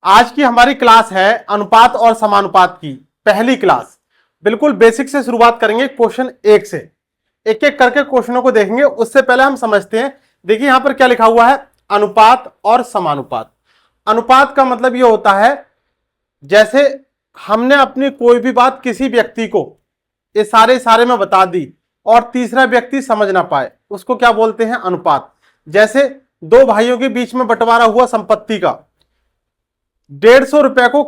आज की हमारी क्लास है अनुपात और समानुपात की पहली क्लास। बिल्कुल बेसिक से शुरुआत करेंगे, क्वेश्चन 1 से एक एक करके क्वेश्चनों को देखेंगे। उससे पहले हम समझते हैं, देखिए यहां पर क्या लिखा हुआ है, अनुपात और समानुपात। अनुपात का मतलब यह होता है जैसे हमने अपनी कोई भी बात किसी व्यक्ति को इशारे में बता दी और तीसरा व्यक्ति समझ ना पाए, उसको क्या बोलते हैं, अनुपात। जैसे दो भाइयों के बीच में बंटवारा हुआ संपत्ति का 150 रुपए को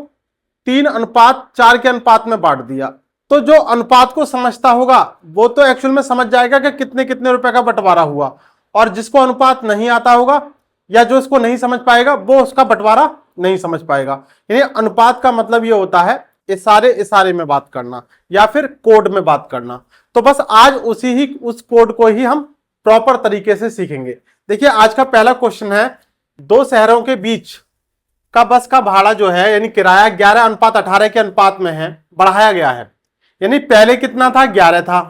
3:4 के अनुपात में बांट दिया, तो जो अनुपात को समझता होगा वो तो एक्चुअल में समझ जाएगा कि कितने कितने रुपए का बंटवारा हुआ, और जिसको अनुपात नहीं आता होगा या जो इसको नहीं समझ पाएगा वो उसका बंटवारा नहीं समझ पाएगा। यानी अनुपात का मतलब ये होता है इशारे में बात करना या फिर कोड में बात करना। तो बस आज उस कोड को ही हम प्रॉपर तरीके से सीखेंगे। देखिए आज का पहला क्वेश्चन है, दो शहरों के बीच का बस का भाड़ा जो है यानी किराया 11:18 के अनुपात में है, बढ़ाया गया है। यानी पहले कितना था, 11 था,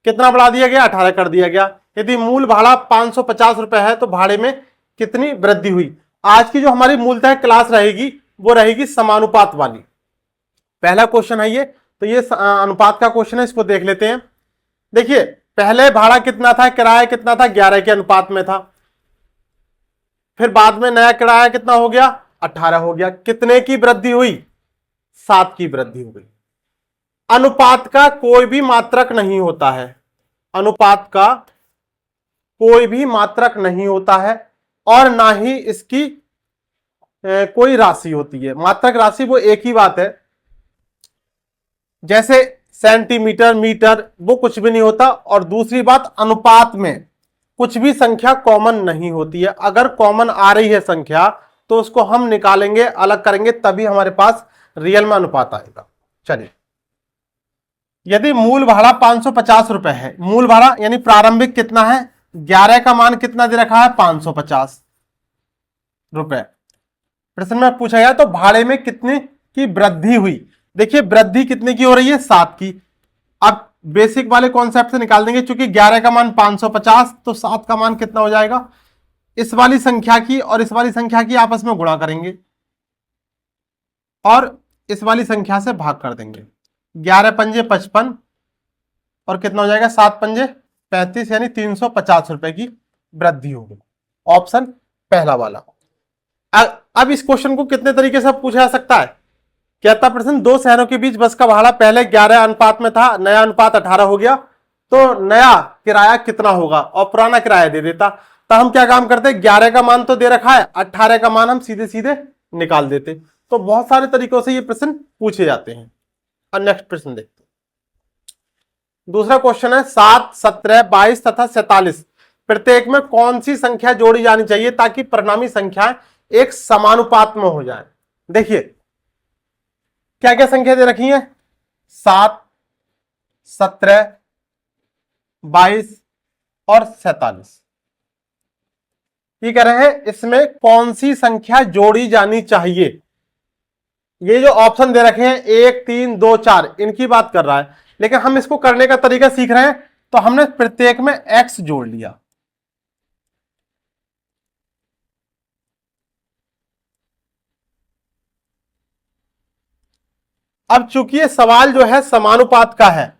कितना बढ़ा दिया गया, 18 कर दिया गया। यदि मूल भाड़ा 550 रुपए है तो भाड़े में कितनी वृद्धि हुई। आज की जो हमारी मूलतः क्लास रहेगी वो रहेगी समानुपात वाली। पहला क्वेश्चन है ये, तो ये अनुपात का क्वेश्चन है, इसको देख लेते हैं। देखिए पहले भाड़ा कितना था, किराया कितना था, 11 के अनुपात में था। फिर बाद में नया किराया कितना हो गया, 18 हो गया। कितने की वृद्धि हुई, 7 की वृद्धि हो गई। अनुपात का कोई भी मात्रक नहीं होता है, अनुपात का कोई भी मात्रक नहीं होता है और ना ही इसकी कोई राशि होती है। मात्रक राशि वो एक ही बात है, जैसे सेंटीमीटर, मीटर, वो कुछ भी नहीं होता। और दूसरी बात, अनुपात में कुछ भी संख्या कॉमन नहीं होती है। अगर कॉमन आ रही है संख्या तो उसको हम निकालेंगे, अलग करेंगे, तभी हमारे पास रियल में अनुपात आएगा। चलिए, यदि मूल भाड़ा 550 रुपए है, मूल भाड़ा यानी प्रारंभिक कितना है, 11 का मान कितना दे रखा है, 550 रुपए। प्रश्न में पूछा गया तो भाड़े में कितने की वृद्धि हुई। देखिए वृद्धि कितने की हो रही है, 7 की। अब बेसिक वाले कॉन्सेप्ट से निकाल देंगे, क्योंकि 11 का मान 550 तो 7 का मान कितना हो जाएगा, इस वाली संख्या की और इस वाली संख्या की आपस में गुणा करेंगे और इस वाली संख्या से भाग कर देंगे। 11 पंजे 55 और कितना हो जाएगा, 7 पंजे 35, यानी 350 रुपए की वृद्धि होगी। ऑप्शन पहला वाला। अब इस क्वेश्चन को कितने तरीके से पूछा जा सकता है। कहता प्रश्न, दो शहरों के बीच बस का भाड़ा पहले 11 अनुपात में था, नया अनुपात 18 हो गया, तो नया किराया कितना होगा, और पुराना किराया दे देता। तो हम क्या काम करते, 11 का मान तो दे रखा है, 18 का मान हम सीधे सीधे निकाल देते। तो बहुत सारे तरीकों से ये प्रश्न पूछे जाते हैं। और नेक्स्ट प्रश्न देखते हैं। दूसरा क्वेश्चन है, 7, 17, 22 तथा 47 प्रत्येक में कौन सी संख्या जोड़ी जानी चाहिए ताकि परिणामी संख्याएं एक समानुपात में हो जाए। देखिए क्या क्या संख्या दे रखी है, 7, 17, 22 और 47। ये कह रहे हैं इसमें कौन सी संख्या जोड़ी जानी चाहिए। ये जो ऑप्शन दे रखे हैं 1, 3, 2, 4, इनकी बात कर रहा है, लेकिन हम इसको करने का तरीका सीख रहे हैं। तो हमने प्रत्येक में x जोड़ लिया। अब चूंकि ये सवाल जो है समानुपात का है,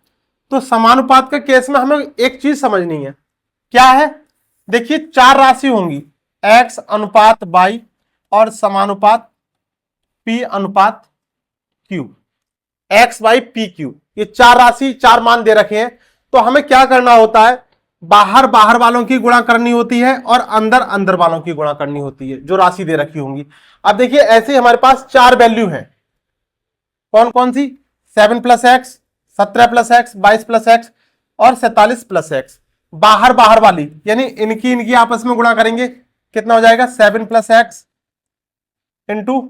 तो समानुपात के केस में हमें एक चीज समझनी है, क्या है। देखिए 4 राशि होंगी, x अनुपात y और समानुपात p अनुपात q, x y p q, ये 4 राशि 4 मान दे रखे हैं। तो हमें क्या करना होता है, बाहर बाहर वालों की गुणा करनी होती है और अंदर अंदर वालों की गुणा करनी होती है जो राशि दे रखी होंगी। अब देखिए ऐसे हमारे पास 4 वैल्यू है, कौन कौन सी, 7 + x, 17 + x, 22 + x और 47 + x। बाहर बाहर वाली यानी इनकी आपस में गुणा करेंगे, कितना हो जाएगा, 7 + x इंटू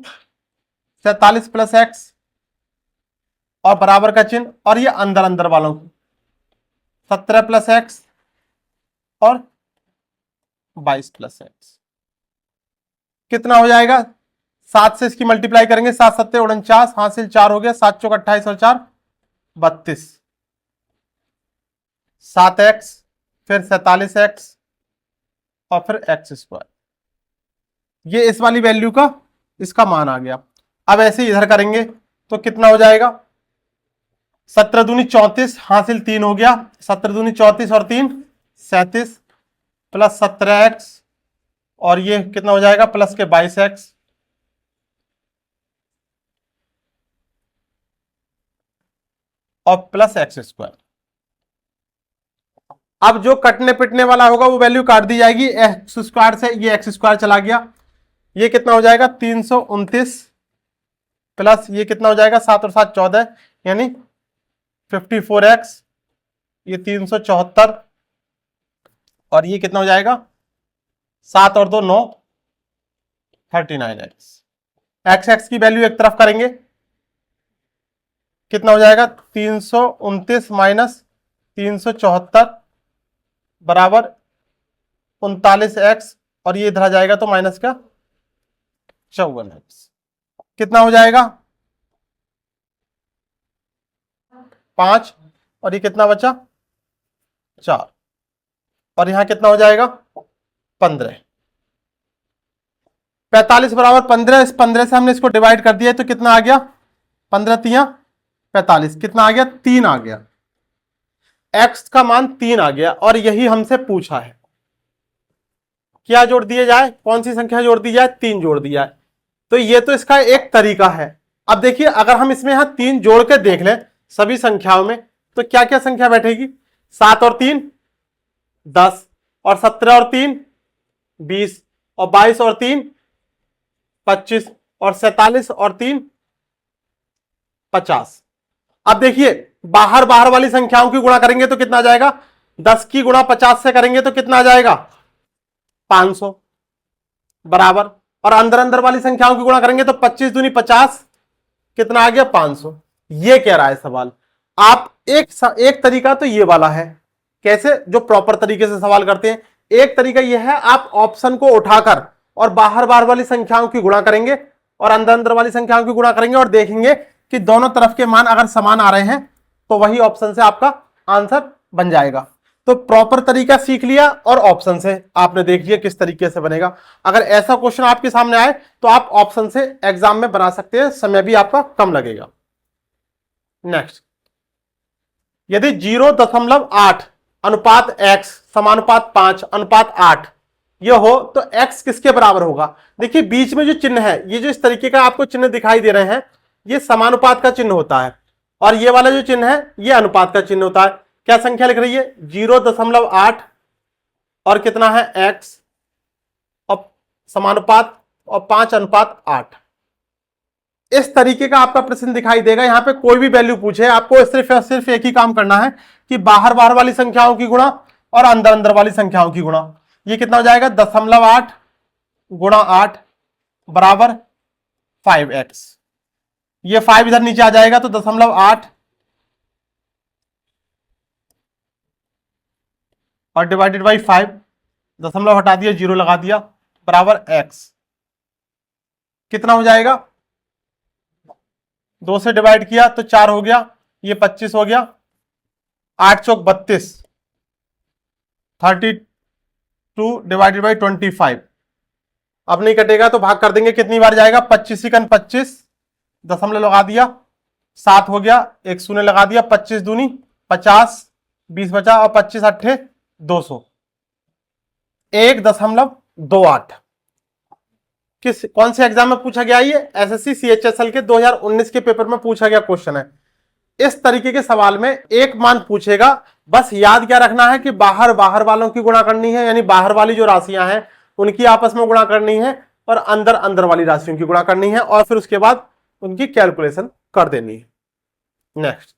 47 + x और बराबर का चिन्ह, और ये अंदर अंदर वालों की 17 + x और 22 + x। कितना हो जाएगा, 7 से इसकी मल्टीप्लाई करेंगे, 7 × 7 = 49, हासिल 4 हो गया, 7 × 4 = 28 और 4 32, 7x फिर 47x और फिर x²। ये इस वाली वैल्यू का इसका मान आ गया। अब ऐसे इधर करेंगे तो कितना हो जाएगा, 17 दूनी 34, हासिल 3 हो गया, 17 दूनी 34 और 3 37 प्लस 17x और ये कितना हो जाएगा प्लस के 22x और प्लस एक्स स्क्वायर। अब जो कटने पिटने वाला होगा वो वैल्यू काट दी जाएगी, एक्स स्क्वायर से ये एक्स स्क्वायर चला गया, ये कितना हो जाएगा 329 प्लस ये कितना हो जाएगा 7 और 7 14 यानी 54x, ये 374 और ये कितना हो जाएगा 7 और 2 9 39x। एक्स एक्स की वैल्यू एक तरफ करेंगे, कितना हो जाएगा 329 माइनस 374 बराबर 39x और ये इधर आ जाएगा तो माइनस का 54x। कितना हो जाएगा 5 और ये कितना बचा 4 और यहां कितना हो जाएगा 15। 45 बराबर 15, इस 15 से हमने इसको डिवाइड कर दिया तो कितना आ गया 15 तिया 45, कितना आ गया 3 आ गया, x का मान 3 आ गया। और यही हमसे पूछा है क्या जोड़ दिया जाए, कौन सी संख्या जोड़ दी जाए, 3 जोड़ दिया है। तो ये तो इसका एक तरीका है। अब देखिए अगर हम इसमें यहां 3 जोड़ के देख लें सभी संख्याओं में तो क्या क्या संख्या बैठेगी, 7 और 3 10 और 17 और 3 20 और 22 और 3 25 और 47 और 3 50। अब देखिए बाहर बाहर वाली संख्याओं की गुणा करेंगे तो कितना आ जाएगा, 10 की गुणा 50 से करेंगे तो कितना आ जाएगा 500 बराबर, और अंदर अंदर वाली संख्याओं की गुणा करेंगे तो 25 दूनी 50 कितना आ गया 500। ये कह रहा है सवाल। आप एक तरीका तो ये वाला है, कैसे जो प्रॉपर तरीके से सवाल करते हैं, एक तरीका यह है आप ऑप्शन को उठाकर और बाहर बाहर वाली संख्याओं की गुणा करेंगे और अंदर अंदर वाली संख्याओं की गुणा करेंगे और देखेंगे कि दोनों तरफ के मान अगर समान आ रहे हैं तो वही ऑप्शन से आपका आंसर बन जाएगा। तो प्रॉपर तरीका सीख लिया और ऑप्शन से आपने देख लिया किस तरीके से बनेगा। अगर ऐसा क्वेश्चन आपके सामने आए तो आप ऑप्शन से एग्जाम में बना सकते हैं, समय भी आपका कम लगेगा। नेक्स्ट, यदि 0.8 अनुपात x समानुपात 5 अनुपात 8 यह हो तो x किसके बराबर होगा। देखिए बीच में जो चिन्ह है, ये जो इस तरीके का आपको चिन्ह दिखाई दे रहे हैं, ये समानुपात का चिन्ह होता है और ये वाला जो चिन्ह है ये अनुपात का चिन्ह होता है। क्या संख्या लिख रही है 0.8 और कितना है x और समानुपात और 5 अनुपात 8। इस तरीके का आपका प्रश्न दिखाई देगा। यहां पे कोई भी वैल्यू पूछे आपको सिर्फ एक ही काम करना है कि बाहर बाहर वाली संख्याओं की गुणा और अंदर अंदर वाली संख्याओं की गुणा। ये कितना हो जाएगा 0.8 गुणा 8 बराबर 5x। ये 5 इधर नीचे आ जाएगा तो 0.8 और डिवाइडेड बाई 5, दशमलव हटा दिया 0 लगा दिया बराबर x। कितना हो जाएगा 2 से डिवाइड किया तो 4 हो गया, ये 25 हो गया, 8 चौक 32, 32 डिवाइडेड बाई 25। अब नहीं कटेगा तो भाग कर देंगे, कितनी बार जाएगा 25 ही 25, दशमलव लगा दिया 7 हो गया, एक शून्य लगा दिया, 25 दूनी 50, 20 बचा और 25 अट्ठे 200, 1.28। कौन से एग्जाम में पूछा गया, ये एसएससी सीएचएसएल के 2019 के पेपर में पूछा गया क्वेश्चन है। इस तरीके के सवाल में एक मान पूछेगा, बस याद क्या रखना है कि बाहर बाहर वालों की गुणा करनी है, यानी बाहर वाली जो राशियां हैं उनकी आपस में गुणा करनी है और अंदर अंदर वाली राशियों की गुणा करनी है और फिर उसके बाद उनकी कैलकुलेशन कर देनी है। नेक्स्ट,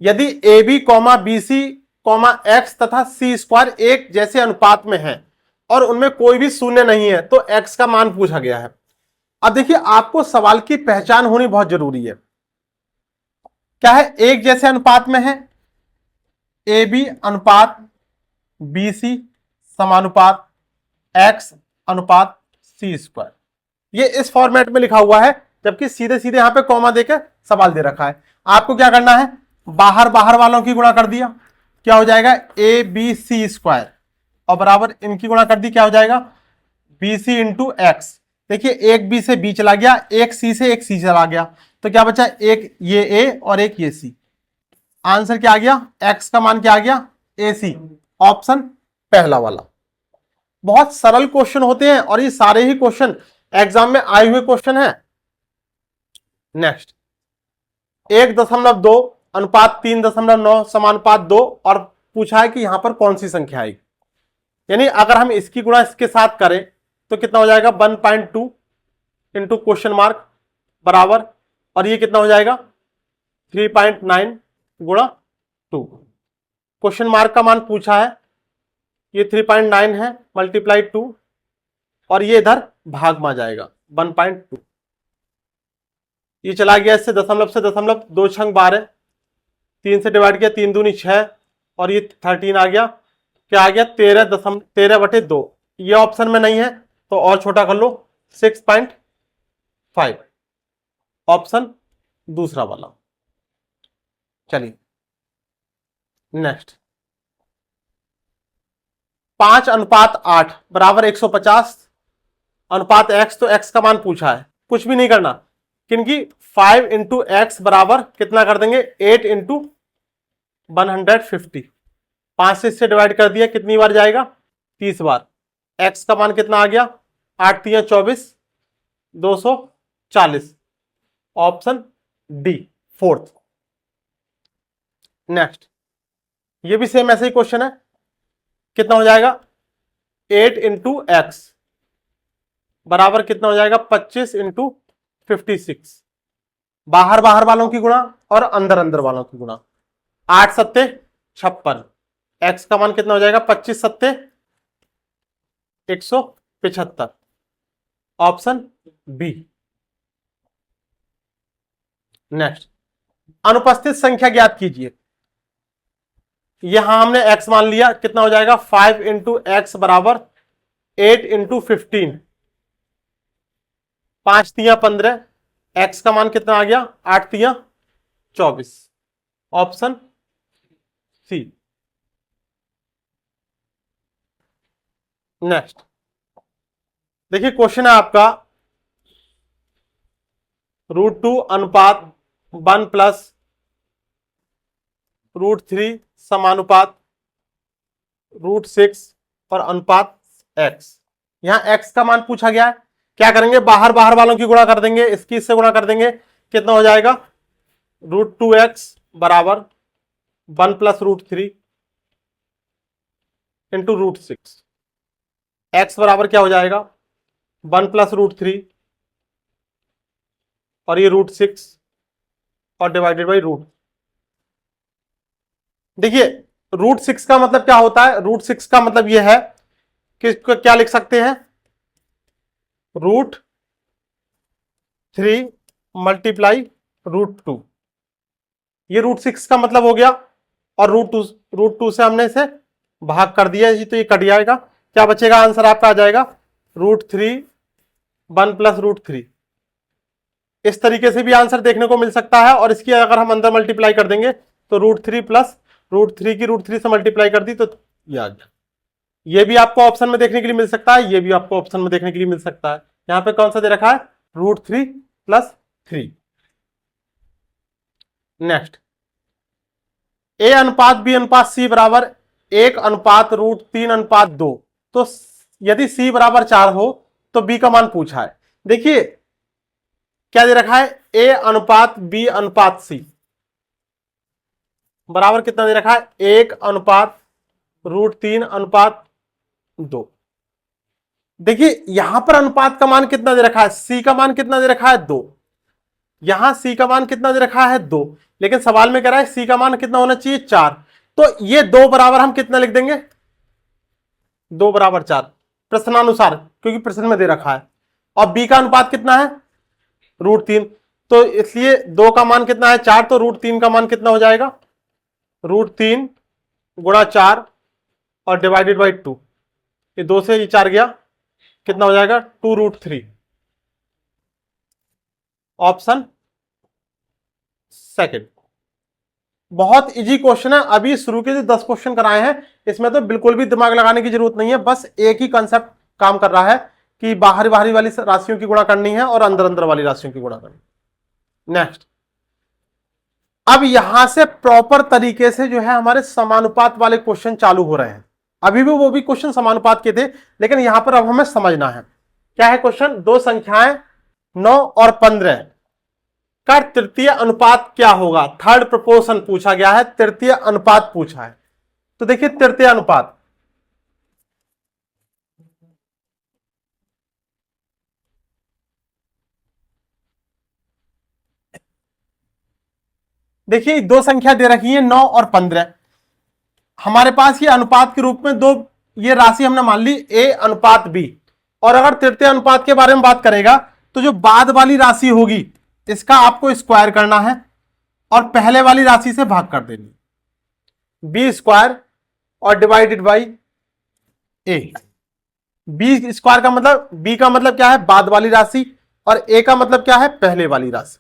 यदि AB, BC, x तथा c स्क्वायर एक जैसे अनुपात में है और उनमें कोई भी शून्य नहीं है तो x का मान पूछा गया है। अब देखिए आपको सवाल की पहचान होनी बहुत जरूरी है। क्या है, एक जैसे अनुपात में है, AB अनुपात BC समानुपात x अनुपात c स्क्वायर। ये इस फॉर्मेट में लिखा हुआ है, जबकि सीधे सीधे यहां पे कॉमा देकर सवाल दे रखा है। आपको क्या करना है, बाहर बाहर वालों की गुणा कर दिया, क्या हो जाएगा ABC स्क्वायर और बराबर इनकी गुणा कर दी, क्या हो जाएगा BC इंटू एक्स। देखिए एक बी से बी चला गया, एक सी चला गया, तो क्या बचा, एक ये ए और एक ये सी। आंसर क्या आ गया, एक्स का मान क्या आ गया, ए सी, ऑप्शन पहला वाला। बहुत सरल क्वेश्चन होते हैं और ये सारे ही क्वेश्चन एग्जाम में आए हुए क्वेश्चन है। नेक्स्ट, 1.2 अनुपात 3.9 समानुपात 2 और पूछा है कि यहां पर कौन सी संख्या आएगी। यानी अगर हम इसकी गुणा इसके साथ करें तो कितना हो जाएगा, 1.2 इंटू क्वेश्चन मार्क बराबर, और ये कितना हो जाएगा 3.9 गुणा 2। क्वेश्चन मार्क का मान पूछा है, ये 3.9 है मल्टीप्लाई 2, और ये इधर भाग में आ जाएगा 1.2। ये चला गया इससे दशमलव से दशमलव, 2 छंग 12, 3 से डिवाइड किया 3 दूनी 6, और ये 13 आ गया, क्या आ गया 13/2। ये ऑप्शन में नहीं है तो और छोटा कर लो, 6.5, ऑप्शन दूसरा वाला। चलिए नेक्स्ट, 5:8 बराबर 150 अनुपात x, तो x का मान पूछा है, कुछ भी नहीं करना, क्योंकि 5 इंटू एक्स बराबर कितना कर देंगे, 8 इंटू 150। 5 से इससे डिवाइड कर दिया, कितनी बार जाएगा, 30 बार। x का मान कितना आ गया, 8 3 24, 240, ऑप्शन डी फोर्थ। नेक्स्ट, ये भी सेम ऐसे ही क्वेश्चन है, कितना हो जाएगा, 8 इंटू एक्स बराबर कितना हो जाएगा, 25 इंटू 56। बाहर बाहर वालों की गुणा और अंदर अंदर वालों की गुणा, 8 सत्ते 56, एक्स का मान कितना हो जाएगा, 25 सत्ते 175, ऑप्शन बी। नेक्स्ट, अनुपस्थित संख्या ज्ञात कीजिए। यहां हमने x मान लिया, कितना हो जाएगा, 5 इंटू एक्स बराबर 8 इंटू 15, 5 तिया 15, x का मान कितना आ गया, 8 तिया 24, ऑप्शन सी। नेक्स्ट, देखिए क्वेश्चन है आपका, √2 अनुपात 1 प्लस √3 समानुपात √6 और अनुपात x। यहां x का मान पूछा गया है, क्या करेंगे, बाहर बाहर वालों की गुणा कर देंगे, इसकी इससे गुणा कर देंगे, कितना हो जाएगा, √2x बराबर 1 प्लस √3 इंटू √6। x बराबर क्या हो जाएगा, 1 प्लस √3 और ये √6 और डिवाइडेड बाई √। देखिए √6 का मतलब क्या होता है, √6 का मतलब यह है कि इसको क्या लिख सकते हैं, √3 मल्टीप्लाई √2। ये √6 का मतलब हो गया, और √2 से हमने इसे भाग कर दिया जी, तो ये कट जाएगा, क्या बचेगा, आंसर आपका आ जाएगा √3 1 प्लस √3। इस तरीके से भी आंसर देखने को मिल सकता है, और इसकी अगर हम अंदर मल्टीप्लाई कर देंगे तो √3 प्लस √3 की √3 से मल्टीप्लाई कर दी तो ये आ गया। ये भी आपको ऑप्शन में देखने के लिए मिल सकता है, ये भी आपको ऑप्शन में देखने के लिए मिल सकता है। यहां पे कौन सा दे रखा है, √3 प्लस 3। नेक्स्ट, ए अनुपात बी अनुपात सी बराबर 1 अनुपात √3 अनुपात 2, तो यदि सी बराबर 4 हो तो बी का मान पूछा है। देखिए क्या दे रखा है, ए अनुपात बी अनुपात सी बराबर कितना दे रखा है, 1 अनुपात √3 अनुपात 2। देखिए यहां पर अनुपात का मान कितना दे रखा है, सी का मान कितना दे रखा है, 2। यहां सी का मान कितना दे रखा है, 2, लेकिन सवाल में कह रहा है सी का मान कितना होना चाहिए, 4। तो ये 2 बराबर हम कितना लिख देंगे, 2 बराबर 4 प्रश्नानुसार, क्योंकि प्रश्न में दे रखा है। और बी का अनुपात कितना है, √3, तो इसलिए 2 का मान कितना है, 4, तो √3 का मान कितना हो जाएगा, √3 गुणा 4 और डिवाइडेड बाई 2। ये 2 से ये 4 गया, कितना हो जाएगा, 2√3, ऑप्शन सेकंड। बहुत इजी क्वेश्चन है, अभी शुरू के जो 10 क्वेश्चन कराए हैं इसमें तो बिल्कुल भी दिमाग लगाने की जरूरत नहीं है, बस एक ही कंसेप्ट काम कर रहा है कि बाहरी बाहरी वाली राशियों की गुणा करनी है और अंदर अंदर वाली राशियों की गुणा करनी। नेक्स्ट, अब यहां से प्रॉपर तरीके से जो है हमारे समानुपात वाले क्वेश्चन चालू हो रहे हैं। अभी भी वो भी क्वेश्चन समानुपात के थे, लेकिन यहां पर अब हमें समझना है क्या है क्वेश्चन। दो संख्याएं 9 और 15 का तृतीय अनुपात क्या होगा। थर्ड प्रोपोर्शन पूछा गया है, तृतीय अनुपात पूछा है। तो देखिए तृतीय अनुपात, देखिए दो संख्या दे रखी है 9 और 15। हमारे पास ये अनुपात के रूप में दो, ये राशि हमने मान ली a अनुपात b। और अगर तृतीय अनुपात के बारे में बात करेगा तो जो बाद वाली राशि होगी इसका आपको स्क्वायर करना है और पहले वाली राशि से भाग कर देनी, बी स्क्वायर और divided by A. B square का मतलब, बी का मतलब क्या है, बाद वाली राशि, और ए का मतलब क्या है, पहले वाली राशि।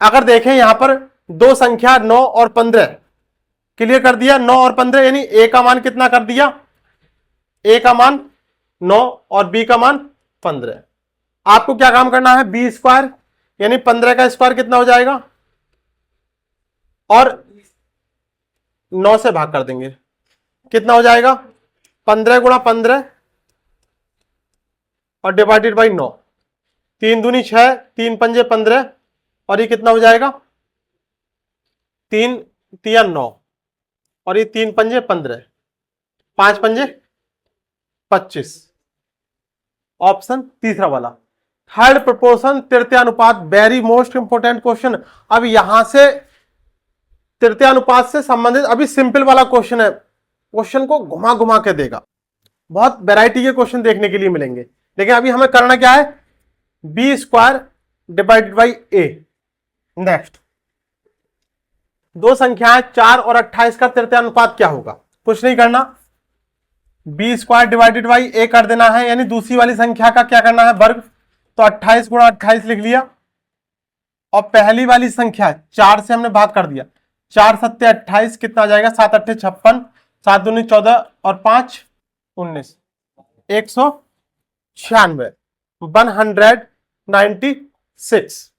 अगर देखें यहां पर दो संख्या 9 और 15 क्लियर कर दिया। 9 और 15 यानी ए का मान कितना कर दिया, ए का मान 9 और बी का मान 15। आपको क्या काम करना है, बी स्क्वायर यानी 15 का स्क्वायर कितना हो जाएगा और 9 से भाग कर देंगे, कितना हो जाएगा 15 गुणा 15 और डिवाइडेड बाई 9। 3 दूनी 6, 3 पंजे 15 और ये कितना हो जाएगा 3 तिया 9 और ये 3 पंजे 15, 5 पंजे 25। ऑप्शन तीसरा वाला थर्ड प्रोपोर्शन तृतीय अनुपात, वेरी मोस्ट इंपोर्टेंट क्वेश्चन। अब यहां से तृतीय अनुपात से संबंधित अभी सिंपल वाला क्वेश्चन है, क्वेश्चन को घुमा घुमा के देगा। बहुत वैरायटी के क्वेश्चन देखने के लिए मिलेंगे, लेकिन अभी हमें करना क्या है, B square divided by A. Next, दो संख्याएं 4 और 28 का तृतीय अनुपात क्या होगा, कुछ नहीं करना, बी स्क्वायर डिवाइडेड बाई ए कर देना है, यानी दूसरी वाली संख्या का क्या करना है, वर्ग। तो 28 गुणा 28 लिख लिया और पहली वाली संख्या 4 से हमने भाग कर दिया, 4 सत्ते 28, कितना आ जाएगा 7 अट्ठे 56, 7 दूनी 14 और 5 19, 196, 196।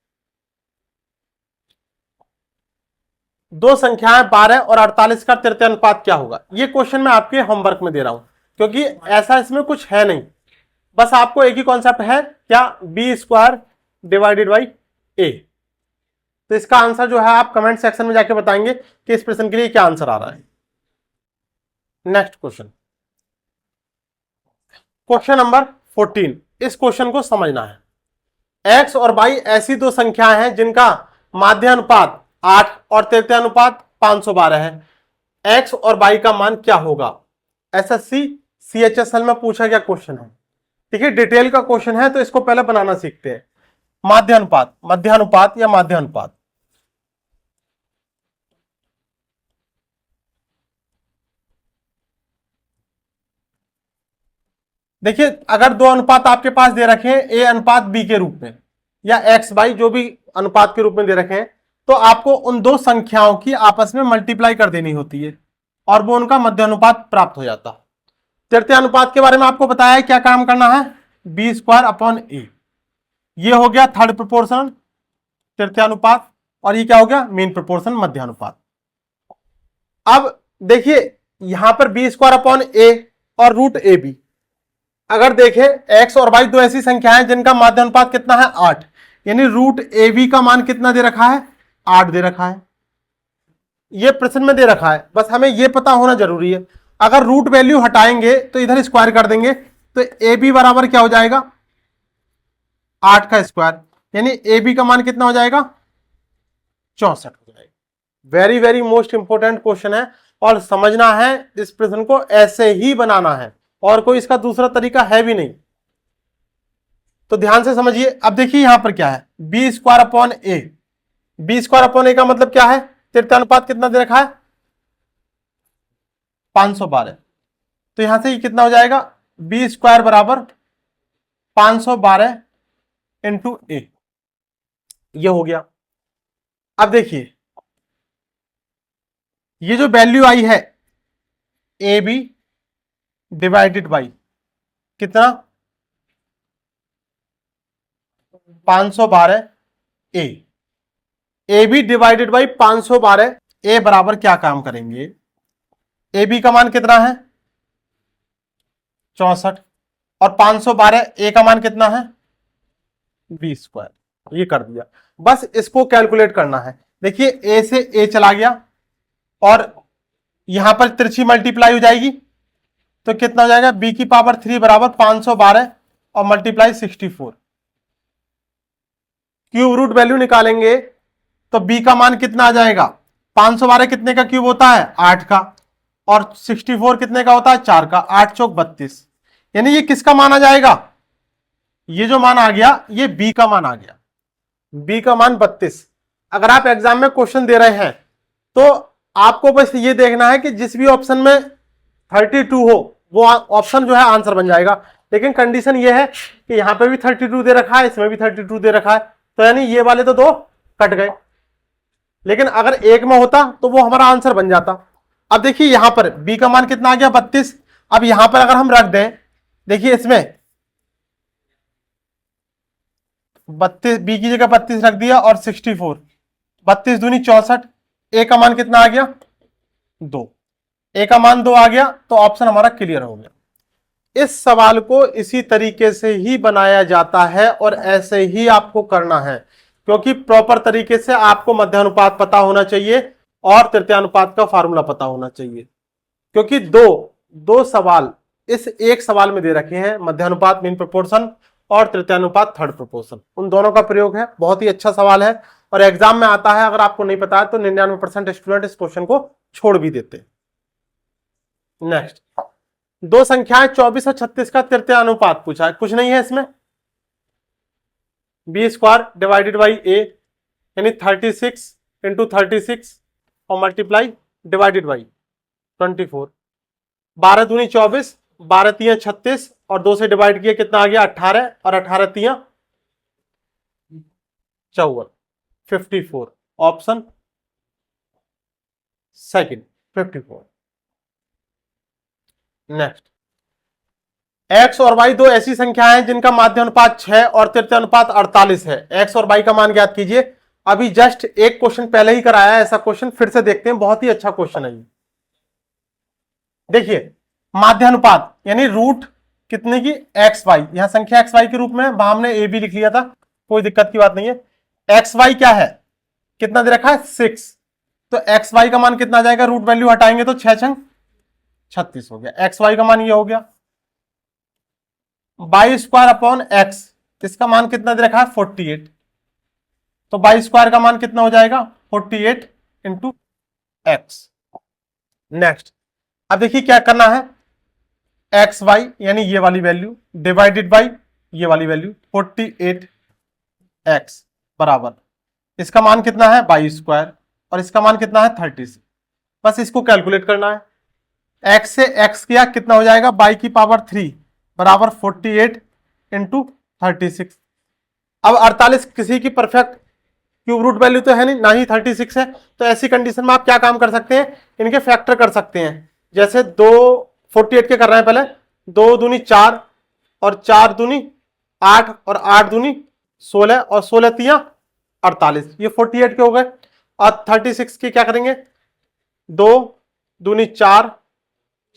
दो संख्याएं 12 और 48 का तृतीय अनुपात क्या होगा। ये क्वेश्चन मैं आपके होमवर्क में दे रहा हूं क्योंकि ऐसा इसमें कुछ है नहीं, बस आपको एक ही कॉन्सेप्ट है क्या, बी स्क्वायर डिवाइडेड बाई ए। तो इसका आंसर जो है आप कमेंट सेक्शन में जाके बताएंगे कि इस प्रश्न के लिए क्या आंसर आ रहा है। Next question, question number 14। इस क्वेश्चन को समझना है। एक्स और वाई ऐसी दो संख्याएं हैं जिनका माध्य अनुपात 8 और तृतीय अनुपात 512 है। एक्स और वाई का मान क्या होगा। एसएससी सीएचएसएल में पूछा गया क्वेश्चन है, ठीक है, डिटेल का क्वेश्चन है, तो इसको पहले बनाना सीखते हैं। माध्य अनुपात, मध्यानुपात या माध्य अनुपात। देखिए अगर दो अनुपात आपके पास दे रखे हैं ए अनुपात बी के रूप में या एक्स बाई जो भी अनुपात के रूप में दे रखे हैं, तो आपको उन दो संख्याओं की आपस में मल्टीप्लाई कर देनी होती है और वो उनका मध्य अनुपात प्राप्त हो जाता। तृतीय अनुपात के बारे में आपको बताया है क्या काम करना है, बी स्क्वायर अपॉन ए। ये हो गया थर्ड प्रोपोर्शन तृतीय अनुपात और ये क्या हो गया मीन प्रोपोर्शन मध्य अनुपात। अब देखिए यहां पर बी स्क्वायर अपॉन ए और रूट ए बी। अगर देखें एक्स और वाई दो ऐसी संख्याएं जिनका माध्य अनुपात कितना है 8, यानी रूट ए बी का मान कितना दे रखा है 8 दे रखा है। ये प्रश्न में दे रखा है, बस हमें ये पता होना जरूरी है। अगर रूट वैल्यू हटाएंगे तो इधर स्क्वायर कर देंगे, तो ए बी बराबर क्या हो जाएगा 8 का स्क्वायर, यानी ए बी का मान कितना हो जाएगा 64 हो जाएगा। Very very most important question है और समझना है, इस प्रश्न को ऐसे ही बनाना है और कोई इसका दूसरा तरीका है भी नहीं, तो ध्यान से समझिए। अब देखिए यहां पर क्या है, बी स्क्वायर अपॉन ए। बी स्क्वायर अपॉन ए का मतलब क्या है, तृतीय अनुपात कितना दे रखा है 512, तो यहां से ये कितना हो जाएगा बी स्क्वायर बराबर 512 इंटू ए, ये हो गया। अब देखिए ये जो वैल्यू आई है ए बी डिवाइडेड बाई कितना 512 ए, ए बी डिवाइडेड बाई 512 ए बराबर क्या काम करेंगे, ए बी का मान कितना है 64 और 512 ए का मान कितना है 20²। ये कर दिया, बस इसको कैलकुलेट करना है। देखिए ए से ए चला गया और यहां पर तिरछी मल्टीप्लाई हो जाएगी तो कितना हो जाएगा, बी की पावर 3 बराबर 512 और मल्टीप्लाई 64। क्यूब रूट वैल्यू निकालेंगे तो बी का मान कितना आ जाएगा, 512 कितने का क्यूब होता है 8 का, और 64 कितने का होता है 4 का, 8 चौक 32। यानी ये किसका मान आ जाएगा, ये जो मान आ गया ये बी का मान आ गया, बी का मान 32। अगर आप एग्जाम में क्वेश्चन दे रहे हैं तो आपको बस ये देखना है कि जिस भी ऑप्शन में 32 हो वो ऑप्शन जो है आंसर बन जाएगा। लेकिन कंडीशन ये है कि यहां पे भी 32 दे रखा है, इसमें भी 32 दे रखा है, तो यानी ये वाले तो दो कट गए, लेकिन अगर एक में होता तो वो हमारा आंसर बन जाता। अब देखिए यहां पर बी का मान कितना आ गया 32। अब यहां पर अगर हम रख दें, देखिए इसमें 32, बी की जगह 32 रख दिया और 64, 32 दूनी 64, ए का मान कितना आ गया 2, ए का मान 2 आ गया, तो ऑप्शन हमारा क्लियर हो गया। इस सवाल को इसी तरीके से ही बनाया जाता है और ऐसे ही आपको करना है, क्योंकि प्रॉपर तरीके से आपको मध्यानुपात पता होना चाहिए और तृतीयानुपात का फार्मूला पता होना चाहिए, क्योंकि दो सवाल इस एक सवाल में दे रखे हैं, मध्यानुपात मीन प्रोपोर्शन और तृतीयानुपात थर्ड प्रोपोर्शन, उन दोनों का प्रयोग है। बहुत ही अच्छा सवाल है और एग्जाम में आता है। अगर आपको नहीं पता है तो 99% स्टूडेंट इस क्वेश्चन को छोड़ भी देते। नेक्स्ट, दो संख्याएं 24 और 36 का तृतीयानुपात पूछा है, कुछ नहीं है इसमें, b² डिवाइडेड बाई ए, यानी 36 इंटू 36 और मल्टीप्लाई डिवाइडेड बाई 24, 12 दूनी 24, 12 तियां 36 और 2 से डिवाइड किया कितना आ गया 18 और 18 तियां 54, 54, ऑप्शन सेकंड 54। नेक्स्ट, x और y दो ऐसी संख्याएं हैं जिनका माध्य अनुपात 6 और तृतीय अनुपात 48 है। x और y का मान ज्ञात कीजिए। अभी जस्ट एक क्वेश्चन पहले ही कराया है, ऐसा क्वेश्चन फिर से देखते हैं, बहुत ही अच्छा क्वेश्चन है ये। देखिए माध्य अनुपात यानी रूट कितने की एक्स वाई, यहां संख्या एक्स वाई के रूप में, वहां हमने ए बी लिख लिया था, कोई दिक्कत की बात नहीं है। एक्स वाई क्या है, कितना दे रखा है 6, तो एक्स वाई का मान कितना आ जाएगा, रूट वैल्यू हटाएंगे तो 6 छंग 36 हो गया। एक्स वाई का मान ये हो गया। y² अपॉन एक्स, इसका मान कितना दे रखा है 48, तो y² का मान कितना हो जाएगा 48 इंटू एक्स। नेक्स्ट, अब देखिए क्या करना है, एक्स वाई यानी ये वाली वैल्यू डिवाइडेड बाई ये वाली वैल्यू 48 एक्स बराबर, इसका मान कितना है y² और इसका मान कितना है 36। बस इसको कैलकुलेट करना है। x से x किया कितना हो जाएगा, y की पावर 3 बराबर 48 इंटू 36। अब 48 किसी की परफेक्ट क्यूब रूट वैल्यू तो है नहीं, ना ही 36 है, तो ऐसी कंडीशन में आप क्या काम कर सकते हैं, इनके फैक्टर कर सकते हैं। जैसे 48 के कर रहे हैं, पहले 2 दूनी 4 और 4 दूनी 8 और 8 दूनी 16 और 16 तियां 48, ये 48 के हो गए। और 36 के क्या करेंगे, 2 दूनी 4,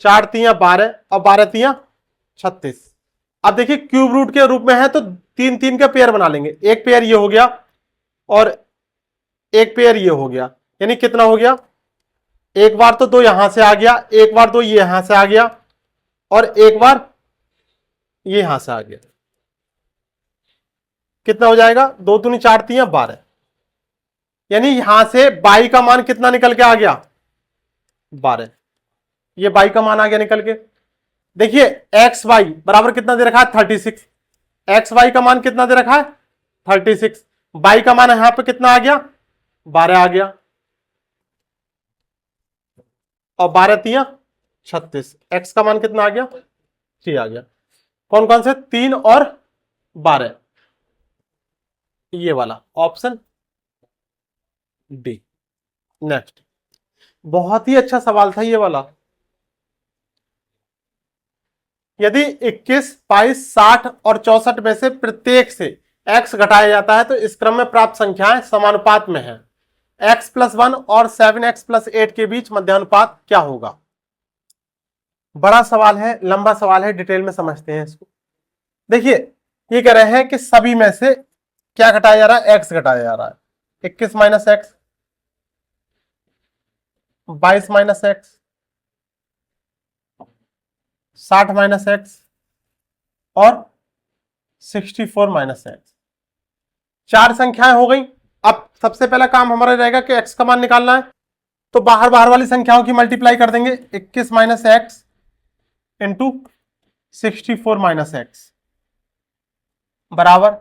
4 तियां 12 और 12 तियां 36। अब देखिए क्यूब रूट के रूप में है तो 3 का पेयर बना लेंगे, एक पेयर ये हो गया और एक पेयर ये हो गया, यानी कितना हो गया, एक बार तो 2 यहां से आ गया, एक बार 2 ये यहां से आ गया और एक बार ये यहां से आ गया, कितना हो जाएगा 2 दूनी 4 तियां 12, यानी यहां से बाई का मान कितना निकल के आ गया 12, ये बाई का मान आ गया निकल के। देखिए एक्स वाई बराबर कितना दे रखा है 36, एक्स वाई का मान कितना दे रखा है 36, बाई का मान यहां पे कितना आ गया 12 आ गया और 12 तियां 36, एक्स का मान कितना आ गया 3 आ गया। कौन कौन से 3 और 12, ये वाला ऑप्शन डी। नेक्स्ट, बहुत ही अच्छा सवाल था ये वाला। यदि 21, 22, 60 और 64 में से प्रत्येक से x घटाया जाता है तो इस क्रम में प्राप्त संख्याएं समानुपात में है। x+1 और 7x+8 के बीच मध्यानुपात क्या होगा? बड़ा सवाल है, लंबा सवाल है, डिटेल में समझते हैं इसको। देखिए ये कह रहे हैं कि सभी में से क्या घटाया जा रहा है? x घटाया जा रहा है। 21 minus x, 22 minus x, 60 minus x और 64 माइनस एक्स। चार संख्याएं हो गई। अब सबसे पहला काम हमारा रहेगा कि x का मान निकालना है, तो बाहर बाहर वाली संख्याओं की मल्टीप्लाई कर देंगे। 21 minus x into 64 minus x बराबर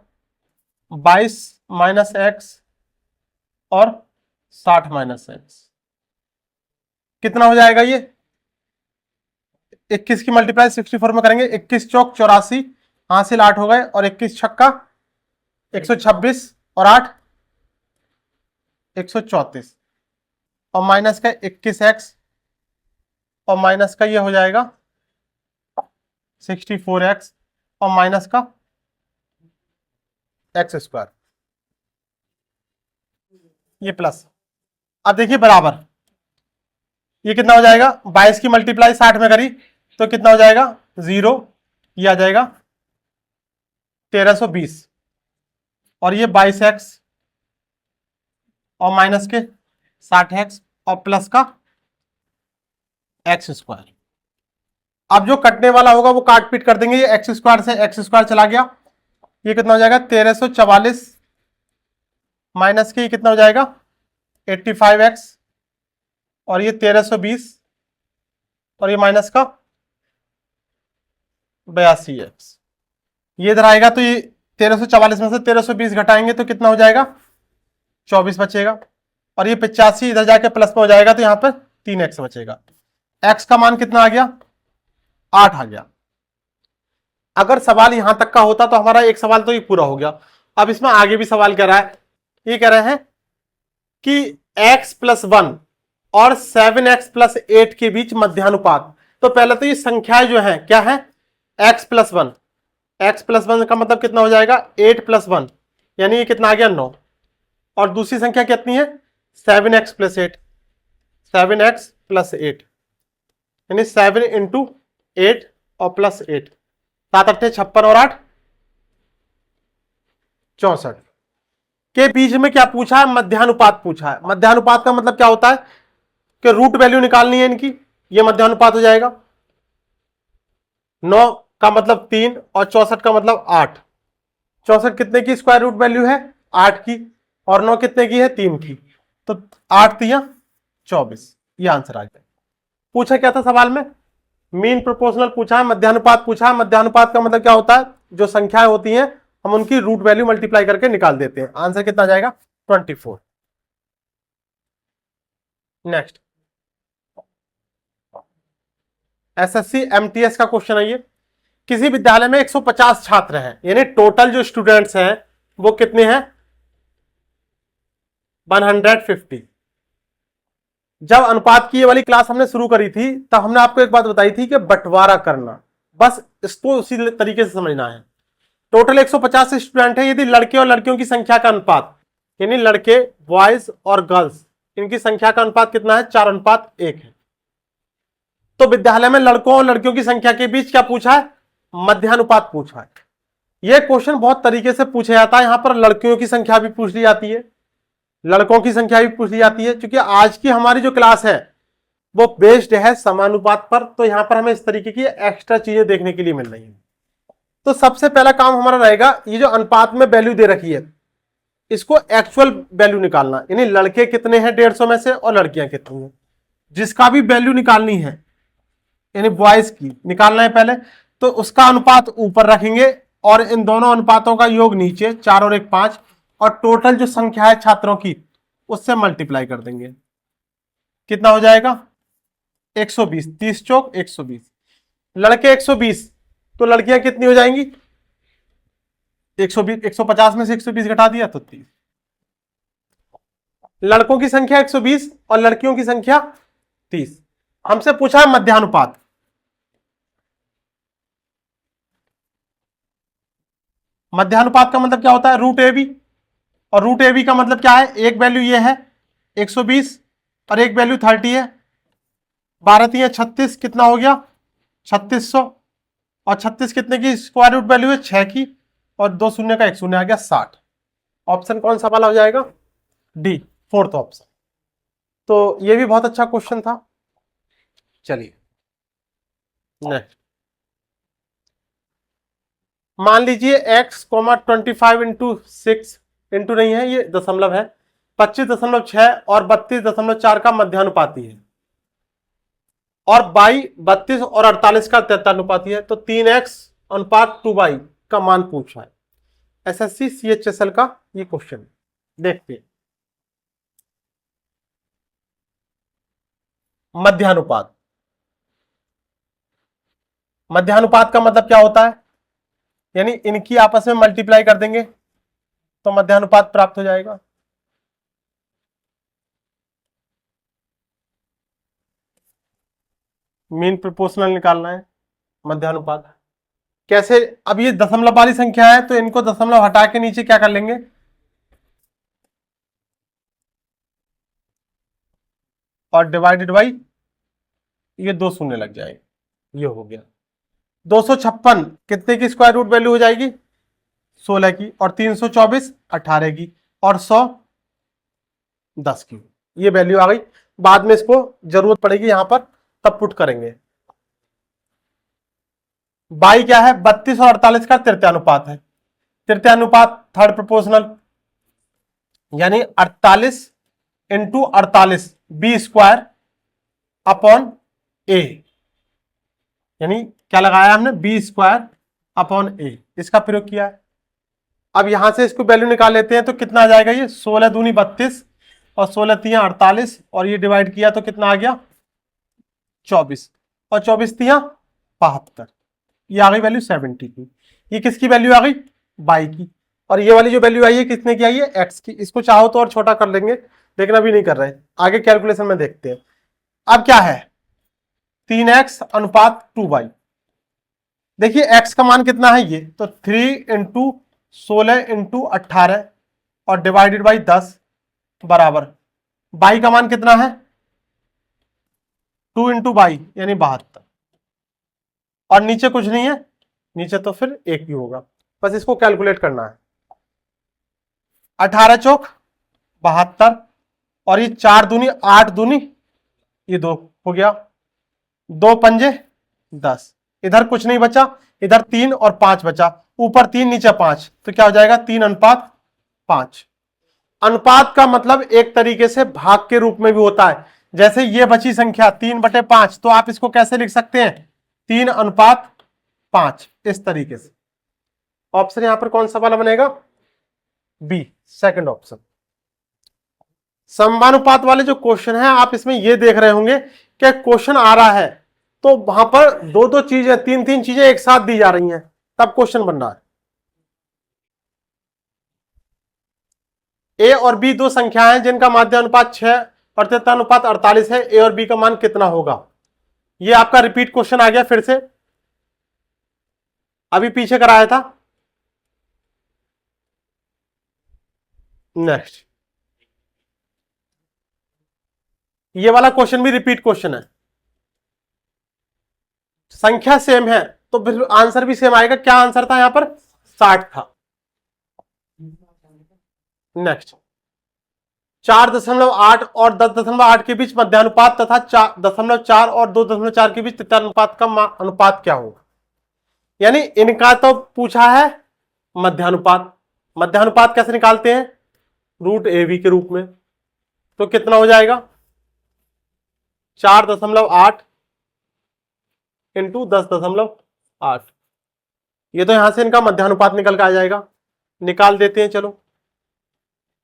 22 माइनस एक्स और 60 माइनस एक्स। कितना हो जाएगा ये? 21 की मल्टीप्लाई 64 में करेंगे, 21 चौक 84, हासिल 8 हो गए, और 21 छक्का 126 और 8 134, और माइनस का 21x और माइनस का ये हो जाएगा 64x और माइनस का x², ये प्लस। अब देखिए बराबर, ये कितना हो जाएगा? 22 की मल्टीप्लाई 60 में करी तो कितना हो जाएगा? 0, ये आ जाएगा 1320, और ये 22x और माइनस के 60x और प्लस का x²। अब जो कटने वाला होगा वो काट पीट कर देंगे, ये x² से x² चला गया, ये कितना हो जाएगा? 1344 माइनस के ये कितना हो जाएगा? 85x, और ये 1320, और ये माइनस का 82x। ये इधर आएगा तो ये 1344 में से 1320 घटाएंगे तो कितना हो जाएगा? 24 बचेगा, और ये 85 इधर जाके प्लस में हो जाएगा तो यहां पर 3x बचेगा। x का मान कितना आ गया? 8 आ गया। अगर सवाल यहां तक का होता तो हमारा एक सवाल तो ये पूरा हो गया। अब इसमें आगे भी सवाल कह रहा है, ये कह रहे हैं कि x+1 और 7x+8 के बीच मध्यानुपात। तो पहले तो ये संख्याएं जो हैं क्या है? x+1, x+1 का मतलब कितना हो जाएगा? 8+1, यानी ये कितना आ गया? 9, और दूसरी संख्या कितनी है? 7x+8, 7x+8 यानी 7 इंटू 8 और प्लस 8, 7 8 56 और 8 64 के बीच में क्या पूछा है? मध्यानुपात पूछा है। मध्यानुपात का मतलब क्या होता है कि रूट वैल्यू निकालनी है इनकी, ये मध्यानुपात हो जाएगा। 9 का मतलब 3 और 64 का मतलब 8। 64 कितने की स्क्वायर रूट वैल्यू है? 8 की, और 9 कितने की है? 3 की, तो 8 3 24, ये आंसर आ गया। पूछा क्या था सवाल में? मीन प्रोपोर्शनल पूछा है, मध्यानुपात पूछा है। मध्यानुपात का मतलब क्या होता है? जो संख्याएं होती हैं हम उनकी रूट वैल्यू मल्टीप्लाई करके निकाल देते हैं। आंसर कितना जाएगा? 24। नेक्स्ट एसएससी एमटीएस का क्वेश्चन है ये। किसी विद्यालय में 150 छात्र हैं, यानी टोटल जो स्टूडेंट्स हैं वो कितने हैं? 150। जब अनुपात की ये वाली क्लास हमने शुरू करी थी तब हमने आपको एक बात बताई थी कि बंटवारा करना, बस इसको उसी तरीके से समझना है। टोटल 150 स्टूडेंट है, यदि लड़के और लड़कियों की संख्या का अनुपात, यानी लड़के बॉयज और गर्ल्स इनकी संख्या का अनुपात कितना है? 4:1 है। तो विद्यालय में लड़कों और लड़कियों की संख्या के बीच क्या पूछा है? मध्यानुपात पूछा है। यह क्वेश्चन बहुत तरीके से पूछा जाता है। यहां पर लड़कियों की संख्या भी पूछ ली जाती है, लड़कों की संख्या भी पूछ ली जाती है। क्योंकि आज की हमारी जो क्लास है वो बेस्ड है समानुपात पर, तो यहां पर हमें इस तरीके की एक्स्ट्रा चीजें देखने के लिए मिल रही है। तो सबसे पहला काम हमारा रहेगा, ये जो अनुपात में वैल्यू दे रखी है इसको एक्चुअल वैल्यू निकालना, यानी लड़के कितने हैं 150 में से और लड़कियां कितनी हैं। जिसका भी वैल्यू निकालनी है यानी बॉयज की निकालना है पहले, तो उसका अनुपात ऊपर रखेंगे और इन दोनों अनुपातों का योग नीचे, 4 और 1 5, और टोटल जो संख्या है छात्रों की उससे मल्टीप्लाई कर देंगे। कितना हो जाएगा? 120, 30 चौक 120। लड़के 120 तो लड़कियां कितनी हो जाएंगी? 120, 150 में से 120 घटा दिया तो 30। लड़कों की संख्या 120 और लड़कियों की संख्या 30। हमसे पूछा है मध्यानुपात। मध्यानुपात का मतलब क्या होता है, रूट ए बी, और रूट ए बी का मतलब क्या है, एक वैल्यू ये है 120 और एक वैल्यू 30 है, 12 3 36, कितना हो गया 3600, और 36 कितने की स्क्वायर रूट वैल्यू है 6 की, और 2 शून्य का 1 शून्य आ गया 60। ऑप्शन कौन सा वाला हो जाएगा, डी, फोर्थ ऑप्शन। तो ये भी बहुत अच्छा क्वेश्चन था। चलिए नेक्स्ट, मान लीजिए x कोमा 25 इंटू 6, इंटू नहीं है, ये दशमलव है, 25.6 और 32.4 का मध्यानुपाती है, और y 32 और 48 का तृतीयानुपाती है, तो 3x अनुपात 2y का मान पूछा है। एसएससी CHSL का ये क्वेश्चन, देखते हैं। मध्यानुपात, मध्यानुपात का मतलब क्या होता है, यानी इनकी आपस में मल्टीप्लाई कर देंगे तो मध्यानुपात प्राप्त हो जाएगा। मीन प्रोपोर्शनल निकालना है, मध्यानुपात कैसे, अब ये दशमलव वाली संख्या है तो इनको दशमलव हटा के नीचे क्या कर लेंगे, और डिवाइडेड बाई, ये 2 शून्य लग जाएंगे, ये हो गया 256 कितने की स्क्वायर रूट वैल्यू हो जाएगी, 16 की, और 324 18 की, और 100 10 की, ये वैल्यू आ गई। बाद में इसको जरूरत पड़ेगी यहां पर, तब पुट करेंगे। बाई क्या है, 32 और 48 का तृतीयानुपात है, तृतीयानुपात थर्ड प्रोपोर्शनल, यानी 48 इंटू 48 बी स्क्वायर अपॉन ए, यानी क्या लगाया हमने, बी स्क्वायर अपॉन ए, इसका प्रयोग किया है। अब यहां से इसको वैल्यू निकाल लेते हैं तो कितना आ जाएगा, ये 16 दूनी 32 और 16 तिया 48, और ये डिवाइड किया तो कितना आ गया 24, और 24 तिया 72, ये आ गई वैल्यू 70 की। ये किसकी वैल्यू आ गई, बाई की, और ये वाली जो वैल्यू आई है कितने की आई है, एक्स की। इसको चाहो तो और छोटा कर लेंगे, लेकिन अभी नहीं कर रहे, आगे कैलकुलेशन में देखते हैं। अब क्या है, 3x अनुपात 2y, देखिए x का मान कितना है, ये तो 3 इंटू 16 इंटू 18 और डिवाइडेड बाई 10 बराबर, बाई का मान कितना है 2 इंटू बाई यानी 72, और नीचे कुछ नहीं है, नीचे तो फिर एक ही होगा, बस इसको कैलकुलेट करना है। 18 चौक 72, और ये 4 दूनी 8 दूनी, ये 2 हो गया, 2 पंजे 10, इधर कुछ नहीं बचा, इधर 3 और 5 बचा, ऊपर 3 नीचे 5, तो क्या हो जाएगा 3 अनुपात 5। अनुपात का मतलब एक तरीके से भाग के रूप में भी होता है, जैसे ये बची संख्या 3/5, तो आप इसको कैसे लिख सकते हैं, 3 अनुपात 5, इस तरीके से। ऑप्शन यहां पर कौन सा वाला बनेगा, बी, सेकंड ऑप्शन। समानुपात वाले जो क्वेश्चन है, आप इसमें ये देख रहे होंगे कि क्वेश्चन आ रहा है तो वहां पर 2-2 चीजें 3-3 चीजें एक साथ दी जा रही हैं, तब क्वेश्चन बन रहा है। ए और बी दो संख्याएं हैं जिनका माध्य अनुपात 6 और तृतीयानुपात 48 है, ए और बी का मान कितना होगा। ये आपका रिपीट क्वेश्चन आ गया फिर से, अभी पीछे कराया था। नेक्स्ट, ये वाला क्वेश्चन भी रिपीट क्वेश्चन है, संख्या सेम है तो फिर आंसर भी सेम आएगा। क्या आंसर था यहां पर, 60 था। नेक्स्ट, 4.8 और 10.8 के बीच मध्यानुपात तथा 4.4 और 2.4 के बीच तृतीयानुपात का अनुपात क्या होगा। यानी इनका तो पूछा है मध्यानुपात, मध्यानुपात कैसे निकालते हैं, रूट ए बी के रूप में, तो कितना हो जाएगा 4.8 इंटू 10.8, ये तो यहां से इनका मध्यानुपात निकल के आ जाएगा, निकाल देते हैं चलो,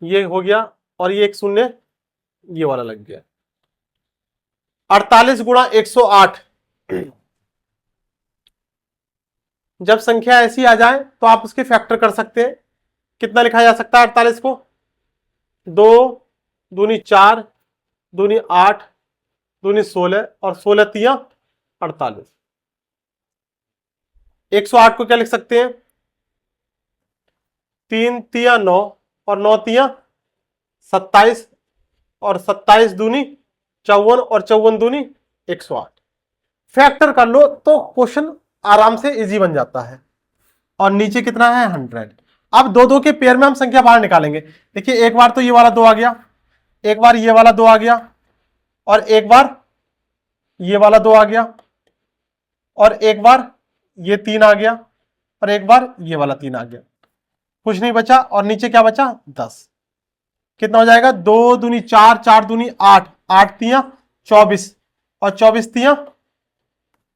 ये हो गया, और ये 1 शून्य ये वाला लग गया, 48 गुणा 108। जब संख्या ऐसी आ जाए तो आप उसके फैक्टर कर सकते हैं। कितना लिखा जा सकता है 48 को, 2 दूनी 4 दूनी 8 दूनी 16 और 16 तिया 48। 108 को क्या लिख सकते हैं, 3 तिया 9 और 9 तिया 27 और 27 दूनी 54 और 54 दूनी 108। फैक्टर कर लो तो क्वेश्चन आराम से इजी बन जाता है। और नीचे कितना है 100। अब दो दो के पेयर में हम संख्या बाहर निकालेंगे। देखिए एक बार तो ये वाला 2 आ गया, एक बार ये वाला 2 आ गया, और एक बार ये वाला 2 आ गया, और एक बार ये 3 आ गया, और एक बार ये वाला 3 आ गया। कुछ नहीं बचा, और नीचे क्या बचा 10। कितना हो जाएगा 2 दूनी 4, 4 दूनी 8, 8 तिया 24 और 24 तिया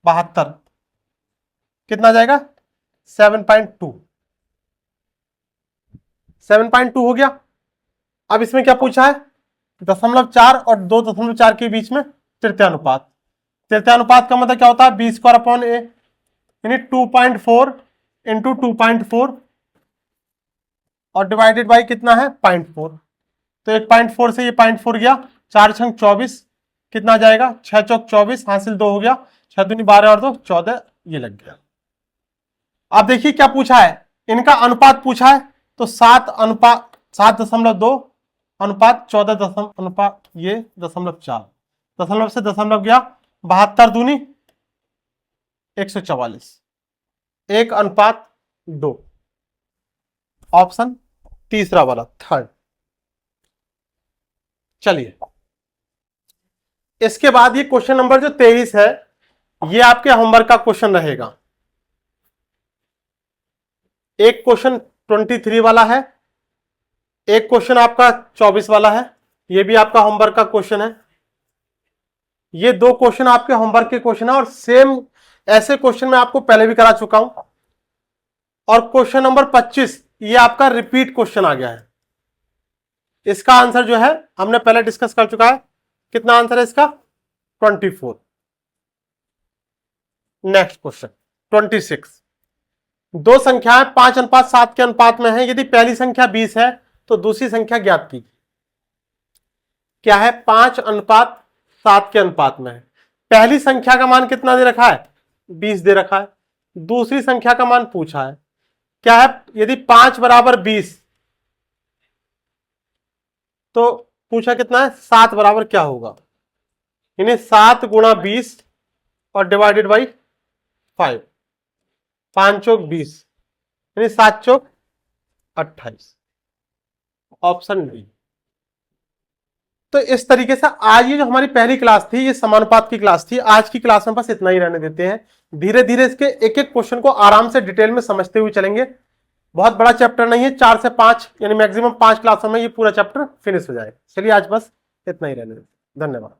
72। कितना जाएगा 7.2। 7.2 हो गया। अब इसमें क्या पूछा है 0.4 और 2.4 के बीच में तृतीयानुपात। तृतीयानुपात का मतलब क्या होता है b² a, यानी 2.4 इंटू 2.4 और डिवाइडेड बाई कितना है 0.4। तो 1.4 से ये 0.4 गया, 4 छंग 24, कितना जाएगा 6 चौक 24, हासिल 2 हो गया, 6 दूनी 12 और 2 14, ये लग गया। अब देखिए क्या पूछा है, इनका अनुपात पूछा है, तो 7.2 अनुपात 14 अनुपात ये 0.4, दशमलव से दशमलव गया, 72 दूनी 144, 1:2। ऑप्शन तीसरा वाला, थर्ड। चलिए इसके बाद ये क्वेश्चन नंबर जो 23 है, ये आपके होमवर्क का क्वेश्चन रहेगा। एक क्वेश्चन 23 वाला है, एक क्वेश्चन आपका 24 वाला है, ये भी आपका होमवर्क का क्वेश्चन है। ये दो क्वेश्चन आपके होमवर्क के क्वेश्चन है, और सेम ऐसे क्वेश्चन मैं आपको पहले भी करा चुका हूं। और क्वेश्चन नंबर 25 ये आपका रिपीट क्वेश्चन आ गया है। इसका आंसर जो है हमने पहले डिस्कस कर चुका है। कितना आंसर है इसका 24। Next question 26। दो संख्याएं 5:7 के अनुपात में है। यदि पहली संख्या 20 है तो दूसरी संख्या ज्ञात कीजिए। क्या है 5:7 के अनुपात में है। पहली संख्या का मान कितना दे रखा है 20 दे रखा है। दूसरी संख्या का मान पूछा है क्या है, यदि 5 = 20 तो पूछा कितना है 7 बराबर क्या होगा, यानी 7 × 20 और डिवाइडेड बाई 5, 5 चौक 20, यानी 7 चौक 28। Option D. तो इस तरीके से आज ये जो हमारी पहली क्लास थी, ये समानुपात की क्लास थी। आज की क्लास में बस इतना ही रहने देते हैं। धीरे धीरे इसके एक एक क्वेश्चन को आराम से डिटेल में समझते हुए चलेंगे। बहुत बड़ा चैप्टर नहीं है, 4 से 5 यानी मैक्सिमम 5 क्लासों में ये पूरा चैप्टर फिनिश हो जाएगा। चलिए आज बस इतना ही रहने देते हैं। धन्यवाद।